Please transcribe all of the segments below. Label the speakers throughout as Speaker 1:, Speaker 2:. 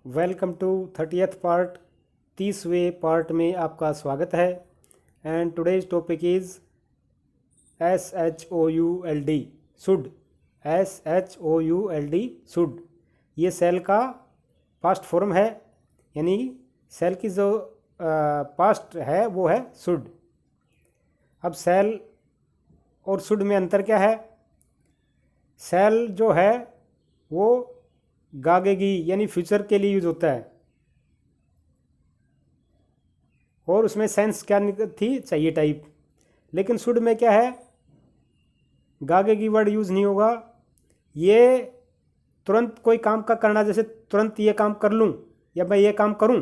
Speaker 1: Welcome to 30th part, 30वें part में आपका स्वागत है। And today's topic is SHOULD, should. SHOULD, should. ये सेल का पास्ट फॉर्म है, यानी सेल की जो पास्ट है वो है शुड। अब सेल और शुड में अंतर क्या है? सेल जो है वो गागेगी यानी फ्यूचर के लिए यूज होता है, और उसमें सेंस क्या थी? चाहिए टाइप। लेकिन शुड में क्या है? गागेगी वर्ड यूज़ नहीं होगा। ये तुरंत कोई काम का करना, जैसे तुरंत ये काम कर लूँ या मैं ये काम करूँ,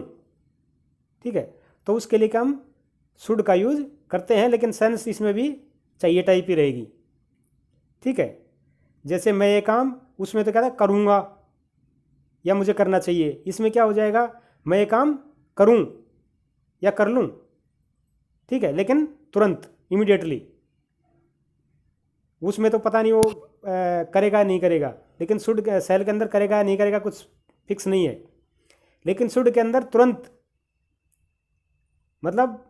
Speaker 1: ठीक है, तो उसके लिए हम शुड का यूज़ करते हैं, लेकिन सेंस इसमें भी चाहिए टाइप ही रहेगी। ठीक है, जैसे मैं ये काम, उसमें तो क्या था? करूँगा या मुझे करना चाहिए। इसमें क्या हो जाएगा? मैं ये काम करूँ या कर लूँ, ठीक है, लेकिन तुरंत, इमीडिएटली। उसमें तो पता नहीं वो करेगा नहीं करेगा, लेकिन शुड सेल के अंदर करेगा नहीं करेगा कुछ फिक्स नहीं है। लेकिन शुड के अंदर तुरंत, मतलब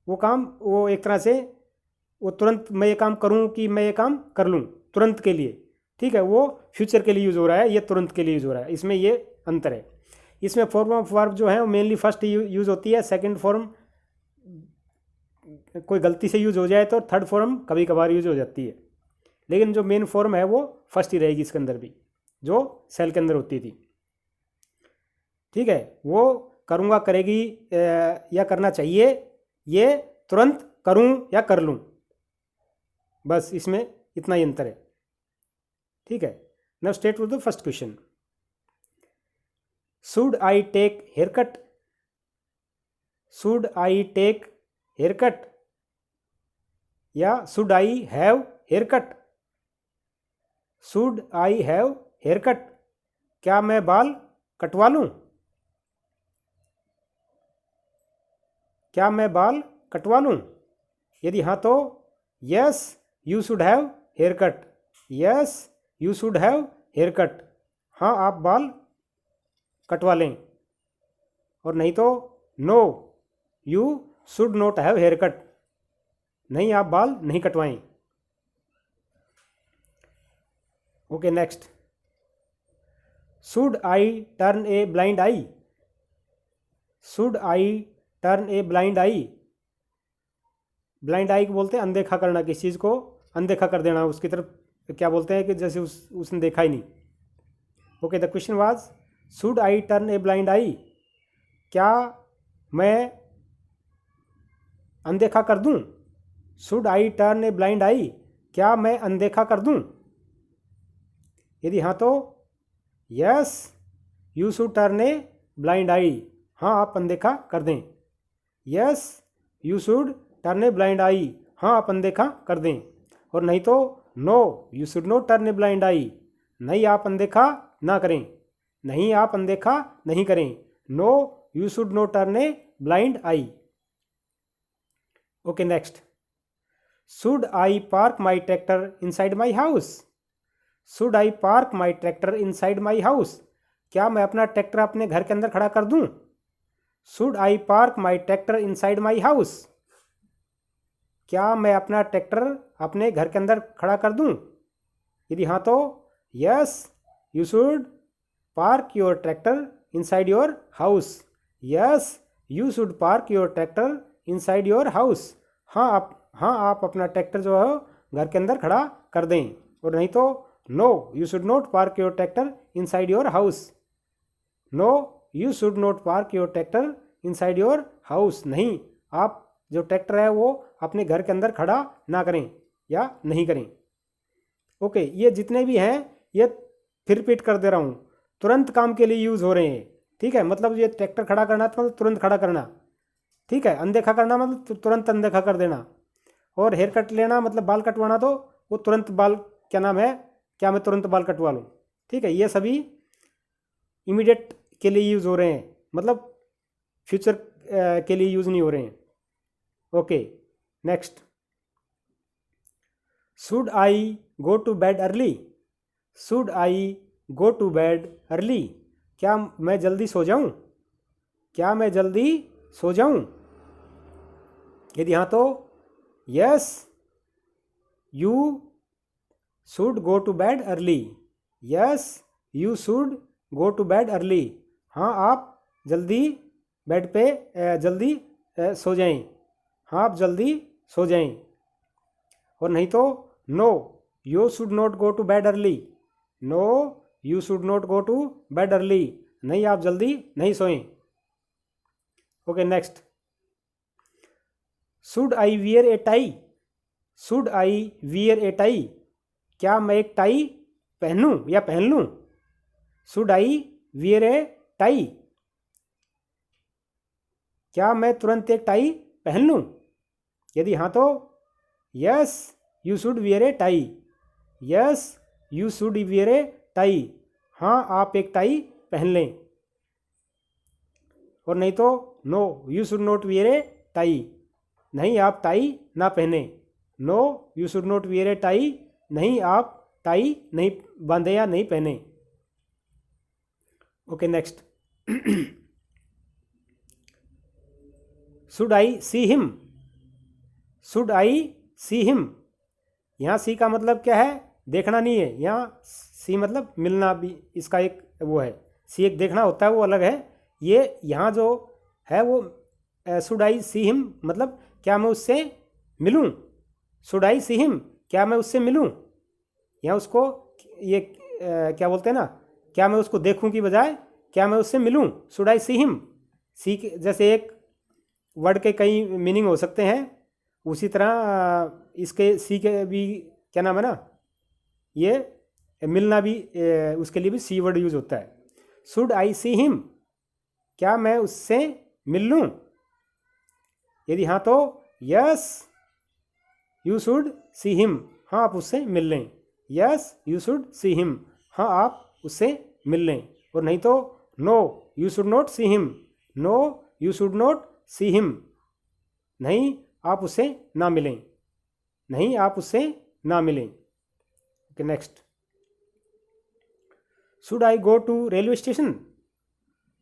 Speaker 1: वो काम, वो एक तरह से वो तुरंत मैं ये काम करूं कि मैं ये काम कर लूं, तुरंत के लिए, ठीक है, वो फ्यूचर के लिए यूज़ हो रहा है, ये तुरंत के लिए यूज़ हो रहा है। इसमें ये अंतर है। इसमें फॉर्म ऑफ वर्ब जो है वो मेनली फर्स्ट यूज़ होती है। सेकंड फॉर्म कोई गलती से यूज़ हो जाए तो थर्ड फॉर्म कभी कभार यूज़ हो जाती है, लेकिन जो मेन फॉर्म है वो फर्स्ट ही रहेगी इसके अंदर भी, जो सेल के अंदर होती थी। ठीक है, वो करूँगा, करेगी या करना चाहिए, ये तुरंत करूँ या कर लूँ, बस इसमें इतना ही अंतर है। ठीक है, now start with the first question. Should I take hair cut? Should I take hair cut या should I have hair cut? Should I have hair cut, क्या मैं बाल कटवा लूँ? क्या मैं बाल कटवा लूँ? यदि हाँ तो yes you should have hair cut. Yes you should have hair cut, हाँ आप बाल कटवा लें। और नहीं तो no you should not have hair cut, नहीं आप बाल नहीं कटवाएं। Okay, next. Should I turn a blind eye? Should I turn a blind eye? Blind eye को बोलते हैं अनदेखा करना, किसी चीज़ को अनदेखा कर देना, उसकी तरफ क्या बोलते हैं कि जैसे उसने देखा ही नहीं। Okay, the question was should I turn a blind eye, क्या मैं अनदेखा कर दूं? Should I turn a blind eye, क्या मैं अनदेखा कर दूं? यदि हाँ तो yes you should turn a blind eye, हाँ आप अनदेखा कर दें। Yes you should turn a blind eye, हाँ आप अनदेखा कर दें। और नहीं तो no you should not turn a blind eye, नहीं आप अनदेखा ना करें, नहीं आप अनदेखा नहीं करें। No you should not turn a blind eye. Okay, next. Should I park my tractor inside my house? Should I park my tractor inside my house, क्या मैं अपना ट्रैक्टर अपने घर के अंदर खड़ा कर दूं? Should I park my tractor inside my house, क्या मैं अपना ट्रैक्टर अपने घर के अंदर खड़ा कर दूं? यदि हाँ तो yes you should park your tractor inside your house. Yes you should park your tractor inside your house, हाँ आप अपना ट्रैक्टर जो है घर के अंदर खड़ा कर दें। और नहीं तो no you should not park your tractor inside your house. No you should not park your tractor inside your house, नहीं आप जो ट्रैक्टर है वो अपने घर के अंदर खड़ा ना करें या नहीं करें। ओके, ये जितने भी हैं ये फिर रिपीट कर दे रहा हूँ, तुरंत काम के लिए यूज़ हो रहे हैं। ठीक है, मतलब ये ट्रैक्टर खड़ा करना तो मतलब तुरंत खड़ा करना, ठीक है, अनदेखा करना मतलब तुरंत अनदेखा कर देना। और हेयर कट लेना मतलब बाल कटवाना, तो वो तुरंत बाल, क्या नाम है, क्या मैं तुरंत बाल कटवा लूँ। ठीक है, ये सभी इमीडिएट के लिए यूज़ हो रहे हैं, मतलब फ्यूचर के लिए यूज़ नहीं हो रहे हैं। Okay, next. Should I go to bed early? Should I go to bed early, क्या मैं जल्दी सो जाऊं? क्या मैं जल्दी सो जाऊं? यदि हाँ तो yes you should go to bed early. Yes you should go to bed early. हाँ आप जल्दी बेड पे जल्दी सो जाएं। हाँ आप जल्दी सो जाएं। और नहीं तो no you should not go to bed early. No you should not go to bed early. नहीं आप जल्दी नहीं सोएं। Okay next. Should I wear a tie? Should I wear a tie? क्या मैं एक टाई पहनूं या पहन लूं? Should I wear a tie? क्या मैं तुरंत एक टाई पहन लूं? यदि हाँ तो yes you should wear a tie. Yes you should wear a tie. हाँ आप एक टाई पहन लें। और नहीं तो no you should not wear a tie. नहीं आप टाई ना पहने। No you should not wear a tie. नहीं आप टाई नहीं बांधे या नहीं पहने। Okay next. Should I see him? Should I see him? यहाँ सी का मतलब क्या है? देखना नहीं है। यहाँ सी मतलब मिलना भी इसका एक वो है। सी एक देखना होता है, वो अलग है। ये यहाँ जो है वो शुड आई सी हिम मतलब क्या मैं उससे मिलूँ? शुड आई सी हिम क्या मैं उससे मिलूँ? यहाँ उसको ये क्या बोलते हैं ना, क्या मैं उसको देखूं की बजाय क्या मैं उससे मिलूं। Should I see him. सी जैसे एक वर्ड के कई मीनिंग हो सकते हैं, उसी तरह इसके सी के भी क्या नाम है ना, ये मिलना भी उसके लिए भी सी वर्ड यूज होता है। शुड आई सी हिम क्या मैं उससे मिल लूँ? यदि हाँ तो yes you should see him. हाँ आप उससे मिल लें। Yes you should see him. हाँ आप उससे मिल लें। और नहीं तो no you should not see him. No you should not see him. नहीं आप उससे ना मिलें। नहीं आप उससे ना मिलें। Okay next. Should I go to railway station?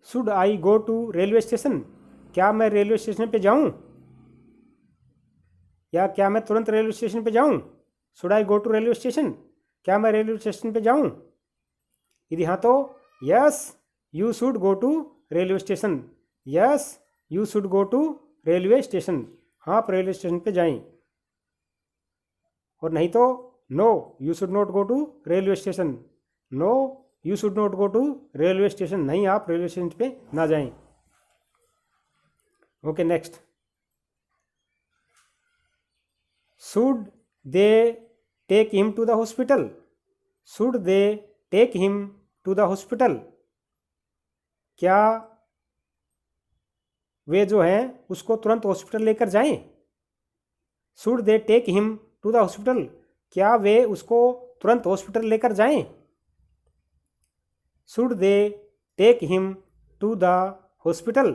Speaker 1: Should I go to railway station क्या मैं रेलवे स्टेशन पे जाऊं? या क्या मैं तुरंत रेलवे स्टेशन पे जाऊं? Should I go to railway station क्या मैं रेलवे स्टेशन पे जाऊं? यदि हाँ तो yes you should go to railway station. Yes you should go to railway station. हाँ आप रेलवे स्टेशन पे जाएं। और नहीं तो no you should not go to railway station. No you should not go to railway station. नहीं आप railway station पे ना जाएं। Okay next. Should they take him to the hospital? Should they take him to the hospital क्या वे जो हैं उसको तुरंत हॉस्पिटल लेकर जाएं? Should they take him to the hospital क्या वे उसको तुरंत हॉस्पिटल लेकर जाएं? Should they take him to the hospital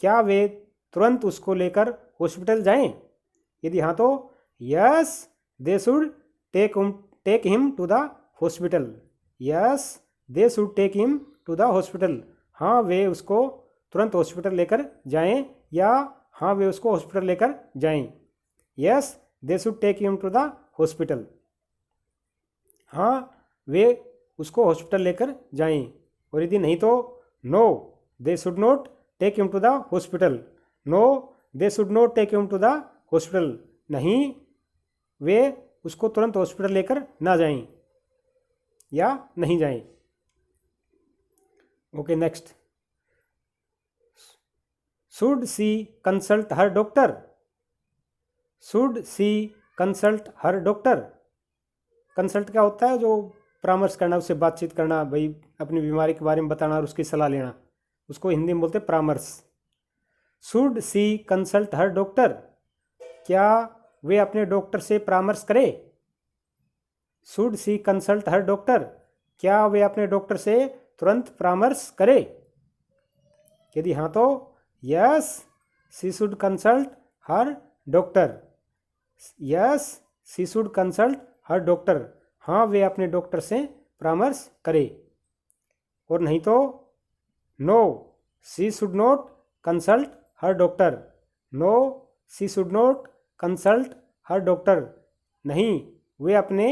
Speaker 1: क्या वे तुरंत उसको लेकर हॉस्पिटल जाएं? यदि हाँ तो yes they should take him to the hospital. Yes they should take him to the hospital. हाँ वे उसको तुरंत हॉस्पिटल लेकर जाएं या हाँ वे उसको हॉस्पिटल लेकर जाएं। Yes they should take him to the hospital. हाँ वे उसको हॉस्पिटल लेकर जाएं। और यदि नहीं तो no they should not take him to the hospital. No they should not take him to the hospital. नहीं वे उसको तुरंत हॉस्पिटल लेकर ना जाएं या नहीं जाएं। Okay next. Should see consult her doctor? Should see consult her doctor consult क्या होता है? जो परामर्श करना, उससे बातचीत करना, भाई अपनी बीमारी के बारे में बताना और उसकी सलाह लेना, उसको हिंदी में बोलते हैं परामर्श। Should see consult her doctor क्या वे अपने डॉक्टर से परामर्श करें? Should see consult her doctor क्या वे अपने डॉक्टर से तुरंत परामर्श करें? यदि हाँ तो yes she should consult her doctor. Yes she should consult her doctor. हाँ वे अपने डॉक्टर से परामर्श करें। और नहीं तो no she should not consult her doctor, no she should not consult her doctor, नहीं वे अपने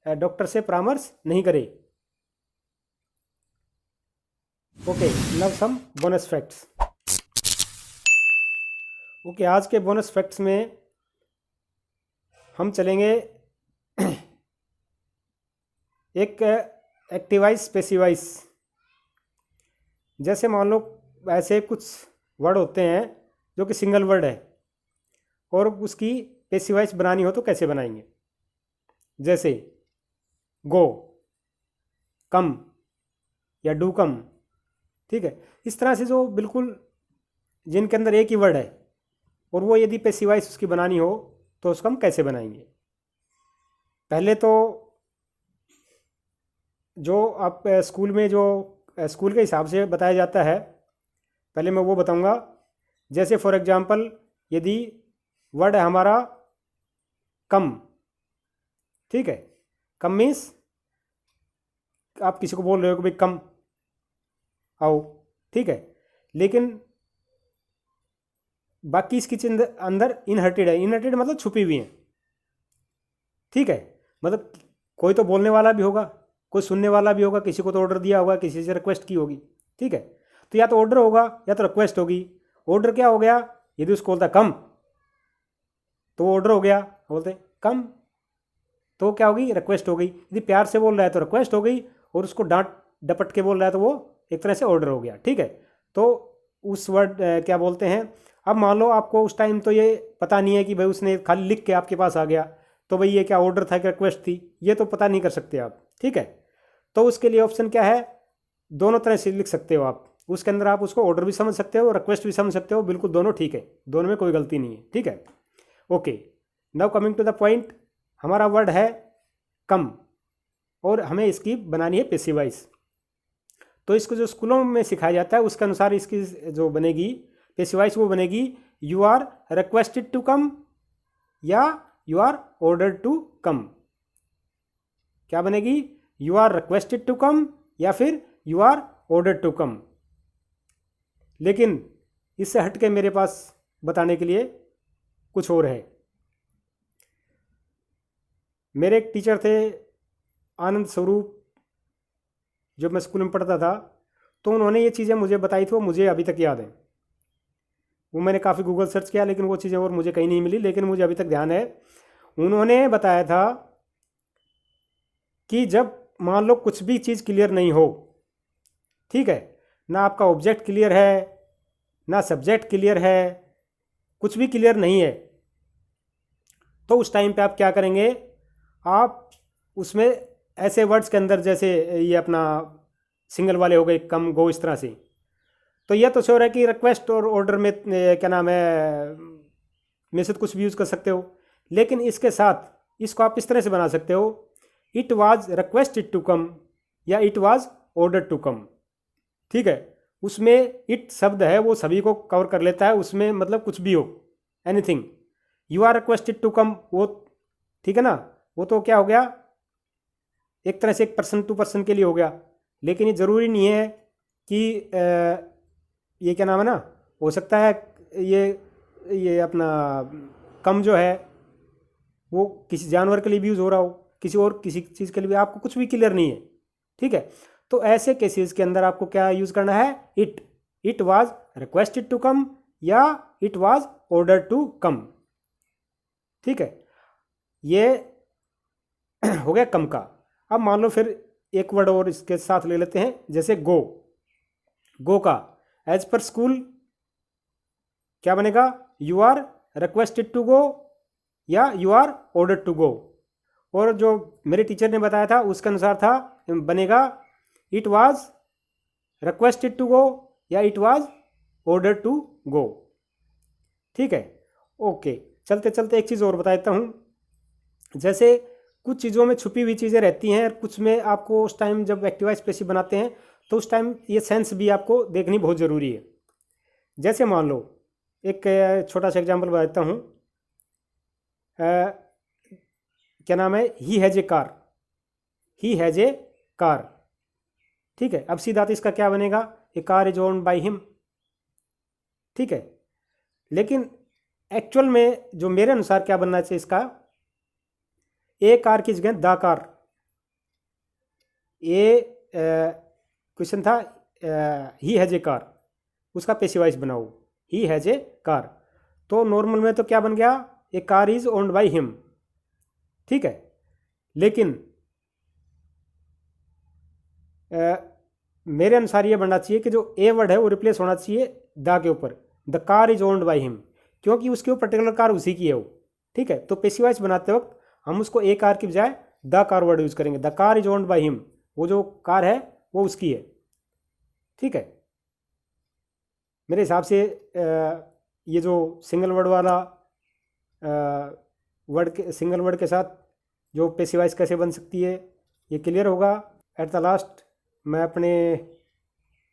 Speaker 1: डॉक्टर से परामर्श नहीं करे। Okay, now some bonus facts. Okay, आज के बोनस फैक्ट्स में हम चलेंगे एक एक्टिवाइज पैसिवाइज। जैसे मान लो ऐसे कुछ वर्ड होते हैं जो कि सिंगल वर्ड है और उसकी पैसिवाइज बनानी हो तो कैसे बनाएंगे। जैसे गो, कम या डू कम, ठीक है। इस तरह से जो बिल्कुल जिनके अंदर एक ही वर्ड है और वो यदि पैसिवाइज उसकी बनानी हो तो उसको हम कैसे बनाएंगे। पहले तो जो आप स्कूल में जो स्कूल के हिसाब से बताया जाता है, पहले मैं वो बताऊंगा। जैसे फॉर एग्जांपल यदि वर्ड है हमारा कम, ठीक है, कम मीन्स आप किसी को बोल रहे हो कि भाई कम आओ, ठीक है, लेकिन बाकी इसकी अंदर इनहर्टेड है। इनहर्टेड मतलब छुपी हुई है, ठीक है। मतलब कोई तो बोलने वाला भी होगा, कोई सुनने वाला भी होगा, किसी को तो ऑर्डर दिया होगा, किसी से रिक्वेस्ट की होगी, ठीक है। तो या तो ऑर्डर होगा या तो रिक्वेस्ट होगी। ऑर्डर क्या हो गया, यदि उसको बोलता कम तो ऑर्डर हो गया, बोलते कम तो क्या होगी, रिक्वेस्ट हो गई। यदि प्यार से बोल रहा है तो रिक्वेस्ट हो गई, और उसको डांट डपट के बोल रहा है तो वो एक तरह से ऑर्डर हो गया, ठीक है। तो उस वर्ड क्या बोलते हैं। अब मान लो आपको उस टाइम तो ये पता नहीं है कि भाई उसने खाली लिख के आपके पास आ गया, तो भाई ये क्या ऑर्डर था कि रिक्वेस्ट थी, ये तो पता नहीं कर सकते आप, ठीक है। तो उसके लिए ऑप्शन क्या है, दोनों तरह से लिख सकते हो आप। उसके अंदर आप उसको ऑर्डर भी समझ सकते हो, रिक्वेस्ट भी समझ सकते हो, बिल्कुल दोनों ठीक है, दोनों में कोई गलती नहीं है, ठीक है। Okay, now coming to the point, हमारा वर्ड है कम और हमें इसकी बनानी है पैसिवाइज। तो इसको जो स्कूलों में सिखाया जाता है उसके अनुसार इसकी जो बनेगी पैसिवाइज वो बनेगी you are requested to come या you are ordered to come. क्या बनेगी, you are requested to come या फिर you are ordered to come. लेकिन इससे हट के मेरे पास बताने के लिए कुछ और है। मेरे एक टीचर थे आनंद स्वरूप, जब मैं स्कूल में पढ़ता था, तो उन्होंने ये चीज़ें मुझे बताई थी, वो मुझे अभी तक याद है। वो मैंने काफ़ी गूगल सर्च किया लेकिन वो चीज़ें और मुझे कहीं नहीं मिली, लेकिन मुझे अभी तक ध्यान है। उन्होंने बताया था कि जब मान लो कुछ भी चीज़ क्लियर नहीं हो, ठीक है, ना आपका ऑब्जेक्ट क्लियर है ना सब्जेक्ट क्लियर है, कुछ भी क्लियर नहीं है, तो उस टाइम पे आप क्या करेंगे, आप उसमें ऐसे वर्ड्स के अंदर जैसे ये अपना सिंगल वाले हो गए कम गो, इस तरह से, तो यह तो श्योर है कि रिक्वेस्ट और ऑर्डर में क्या नाम है में से कुछ भी यूज़ कर सकते हो। लेकिन इसके साथ इसको आप इस तरह से बना सकते हो, it was requested to come या it was order to come, ठीक है। उसमें इट शब्द है वो सभी को कवर कर लेता है, उसमें मतलब कुछ भी हो, anything. You are requested to come वो ठीक है ना, वो तो क्या हो गया, एक तरह से एक पर्सन टू पर्सन के लिए हो गया। लेकिन ये ज़रूरी नहीं है कि ये क्या नाम है ना, हो सकता है ये अपना कम जो है वो किसी जानवर के लिए भी यूज़ हो रहा हो, किसी और किसी चीज़ के लिए भी, आपको कुछ भी क्लियर नहीं है, ठीक है। तो ऐसे केसेस के अंदर आपको क्या यूज़ करना है, it was requested to come या it was order to come, ठीक है। ये हो गया कम का। अब मान लो फिर एक वर्ड और इसके साथ ले लेते हैं, जैसे गो का एज पर स्कूल क्या बनेगा, you are requested to go या you are order to go. और जो मेरे टीचर ने बताया था उसके अनुसार था बनेगा it was requested to go या it was order to go, ठीक है। ओके, चलते चलते एक चीज़ और बता देता हूँ। जैसे कुछ चीज़ों में छुपी हुई चीज़ें रहती हैं, कुछ में आपको उस टाइम जब एक्टिवाइज पैसिव बनाते हैं तो उस टाइम ये सेंस भी आपको देखनी बहुत ज़रूरी है। जैसे मान लो एक छोटा सा एग्जांपल बता देता हूँ, क्या नाम है, he has a car, he has a car, ठीक है, अब सीधा तो इसका क्या बनेगा, a car is owned by him. ठीक है, लेकिन एक्चुअल में जो मेरे अनुसार क्या बनना चाहिए इसका, ए कार की जगह द कार। ए क्वेश्चन था ही हैज ए कार, उसका पैसिव वॉइस बनाओ, ही हैज ए कार। तो नॉर्मल में तो क्या बन गया, a car is owned by him. ठीक है, लेकिन मेरे अनुसार ये बनना चाहिए कि जो ए वर्ड है वो रिप्लेस होना चाहिए द के ऊपर, the car is owned by him, क्योंकि उसकी वो पर्टिकुलर कार उसी की है वो। ठीक है, तो पैसिव वॉइस बनाते वक्त हम उसको ए कार की बजाय द कार वर्ड यूज करेंगे, the car is owned by him, वो जो कार है वो उसकी है। ठीक है, मेरे हिसाब से ये जो सिंगल वर्ड वाला सिंगल वर्ड के साथ जो पैसिव वॉइस कैसे बन सकती है ये क्लियर होगा। एट द लास्ट मैं अपने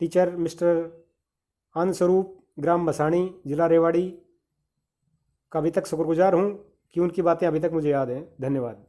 Speaker 1: टीचर मिस्टर आनंद स्वरूप, ग्राम बसाणी, जिला रेवाड़ी का अभी तक शुक्रगुजार हूँ कि उनकी बातें अभी तक मुझे याद हैं। धन्यवाद।